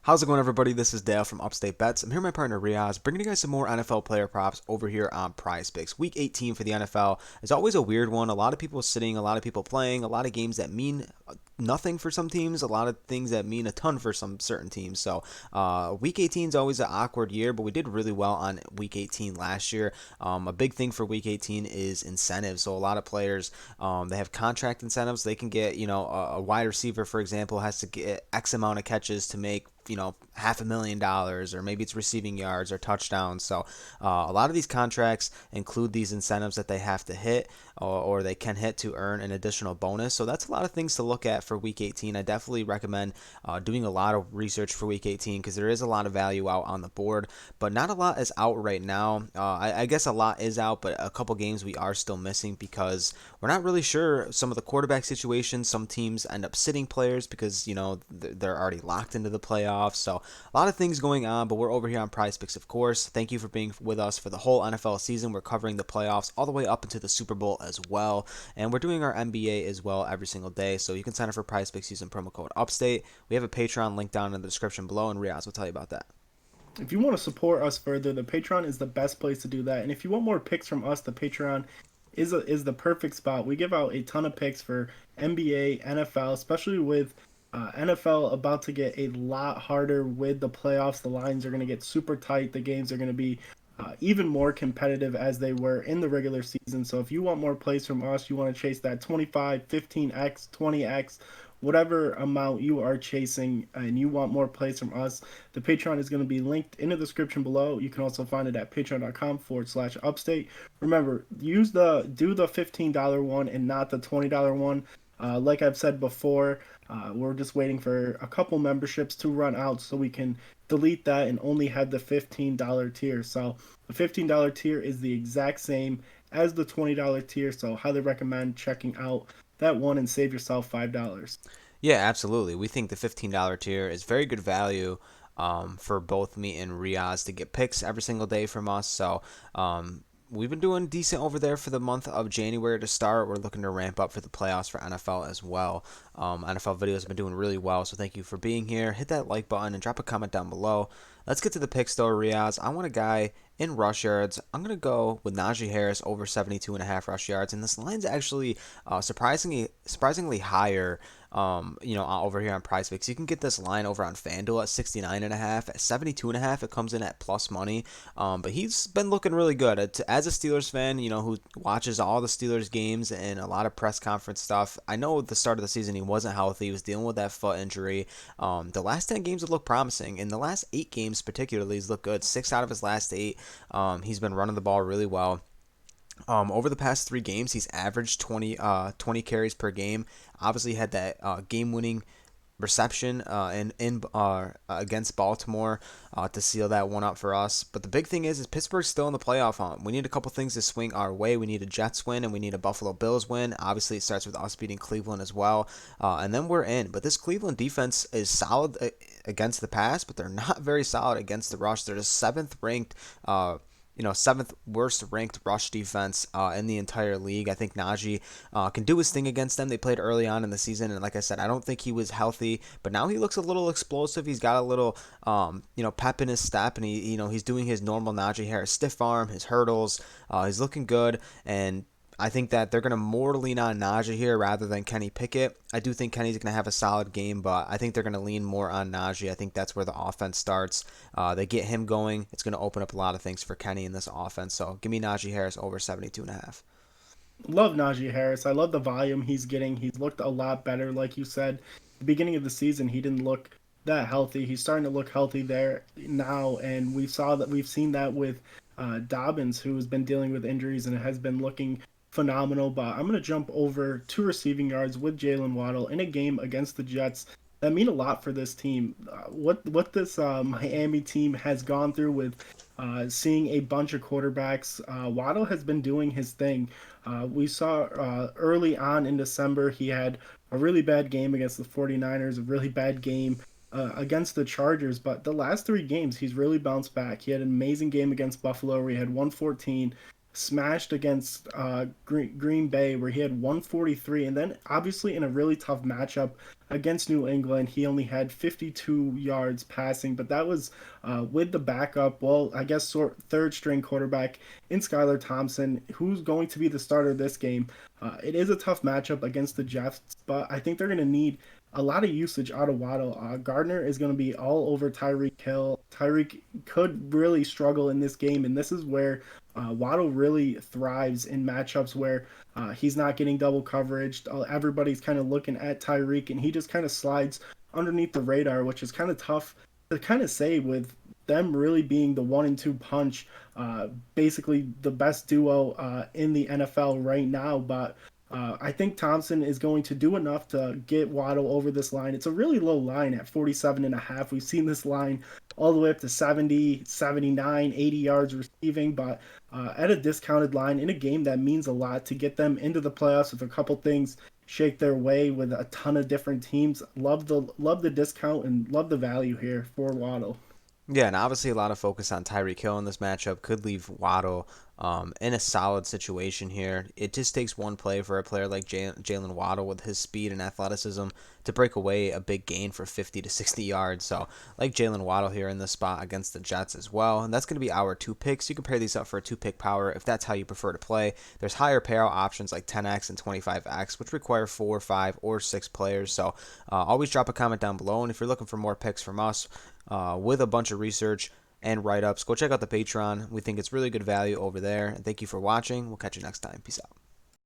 How's it going, everybody? This is Dale from Upstate Bets. I'm here with my partner Reoz, bringing you guys some more NFL player props over here on Prize Picks. Week 18 for the NFL is always a weird one. A lot of people sitting, a lot of people playing, a lot of games that mean nothing for some teams, a lot of things that mean a ton for some certain teams. So, Week 18 is always an awkward year, but we did really well on Week 18 last year. A big thing for Week 18 is incentives. So, a lot of players they have contract incentives. They can get, a wide receiver, for example, has to get X amount of catches to make $500,000, or maybe it's receiving yards or touchdowns. So a lot of these contracts include these incentives that they have to hit, or they can hit to earn an additional bonus. So that's a lot of things to look at for week 18. I definitely recommend doing a lot of research for week 18 because there is a lot of value out on the board, but not a lot is out right now. I guess a lot is out, but a couple games we are still missing because we're not really sure some of the quarterback situations. Some teams end up sitting players because they're already locked into the playoffs. So a lot of things going on, but we're over here on Prize Picks, of course. Thank you for being with us for the whole NFL season. We're covering the playoffs all the way up into the Super Bowl as well, and we're doing our NBA as well every single day. So you can sign up for Prize Picks using promo code Upstate. We have a Patreon link down in the description below, and Riaz will tell you about that. If you want to support us further, the Patreon is the best place to do that. And if you want more picks from us, the Patreon is the perfect spot. We give out a ton of picks for NBA, NFL, especially with NFL about to get a lot harder with the playoffs. The lines are going to get super tight. The games are going to be even more competitive as they were in the regular season. So if you want more plays from us, you want to chase that 25, 15x, 20x, whatever amount you are chasing, and you want more plays from us, the Patreon is going to be linked in the description below. You can also find it at patreon.com/upstate. Remember, do the $15 one and not the $20 one. Like I've said before, we're just waiting for a couple memberships to run out so we can delete that and only have the $15 tier. So the $15 tier is the exact same as the $20 tier. So highly recommend checking out that one and save yourself $5. Yeah, absolutely. We think the $15 tier is very good value for both me and Riaz to get picks every single day from us. So we've been doing decent over there for the month of January to start. We're looking to ramp up for the playoffs for NFL as well. NFL videos have been doing really well, so thank you for being here. Hit that like button and drop a comment down below. Let's get to the picks though, Riaz. I want a guy in rush yards. I'm going to go with Najee Harris over 72.5 rush yards, and this line's actually surprisingly higher. Over here on Prize Picks, you can get this line over on FanDuel at 69.5, at 72.5. It comes in at plus money. But he's been looking really good. As a Steelers fan, who watches all the Steelers games and a lot of press conference stuff. I know at the start of the season he wasn't healthy. He was dealing with that foot injury. The last 10 games have looked promising. In the last 8 games particularly, he's looked good. 6 out of his last 8. He's been running the ball really well. Over the past 3 games, he's averaged 20 carries per game. Obviously, had that game-winning reception against Baltimore to seal that one up for us. But the big thing is Pittsburgh's still in the playoff hunt. We need a couple things to swing our way. We need a Jets win and we need a Buffalo Bills win. Obviously, it starts with us beating Cleveland as well, and then we're in. But this Cleveland defense is solid against the pass, but they're not very solid against the rush. They're the seventh worst ranked rush defense in the entire league. I think Naji can do his thing against them. They played early on in the season, and like I said, I don't think he was healthy, but now he looks a little explosive. He's got a little, pep in his step, and he's doing his normal Najee Harris stiff arm, his hurdles. He's looking good, and I think that they're going to more lean on Najee here rather than Kenny Pickett. I do think Kenny's going to have a solid game, but I think they're going to lean more on Najee. I think that's where the offense starts. They get him going. It's going to open up a lot of things for Kenny in this offense. So give me Najee Harris over 72.5. Love Najee Harris. I love the volume he's getting. He's looked a lot better, like you said. The beginning of the season, he didn't look that healthy. He's starting to look healthy there now, and we've seen that with Dobbins, who has been dealing with injuries and has been looking phenomenal. But I'm going to jump over 2 receiving yards with Jalen Waddle in a game against the Jets that mean a lot for this team. What this Miami team has gone through with seeing a bunch of quarterbacks. Waddle has been doing his thing. We saw early on in December he had a really bad game against the 49ers, a really bad game against the Chargers, but the last 3 games he's really bounced back. He had an amazing game against Buffalo where he had 114. smashed against Green Bay, where he had 143, and then obviously in a really tough matchup against New England, he only had 52 yards passing, but that was with the backup. Well, I guess third string quarterback in Skylar Thompson, who's going to be the starter this game. It is a tough matchup against the Jets, but I think they're going to need a lot of usage out of Waddle. Gardner is going to be all over Tyreek Hill. Tyreek could really struggle in this game, and this is where Waddle really thrives in matchups where he's not getting double coverage. Everybody's kind of looking at Tyreek, and he just kind of slides underneath the radar, which is kind of tough to kind of say with them really being the 1 and 2 punch, basically the best duo in the NFL right now. But I think Thompson is going to do enough to get Waddle over this line. It's a really low line at 47.5. We've seen this line all the way up to 70, 79, 80 yards receiving, but at a discounted line in a game that means a lot to get them into the playoffs if a couple things shake their way with a ton of different teams. Love the discount and love the value here for Waddle. Yeah, and obviously a lot of focus on Tyreek Hill in this matchup could leave Waddle in a solid situation here. It just takes one play for a player like Jalen Waddle with his speed and athleticism to break away a big gain for 50 to 60 yards. So, like Jalen Waddle here in this spot against the Jets as well. And that's going to be our two picks. You can pair these up for a two-pick power if that's how you prefer to play. There's higher payout options like 10x and 25x, which require 4, 5, or 6 players. So, always drop a comment down below. And if you're looking for more picks from us, with a bunch of research and write-ups, go check out the Patreon. We think it's really good value over there. And thank you for watching. We'll catch you next time. Peace out.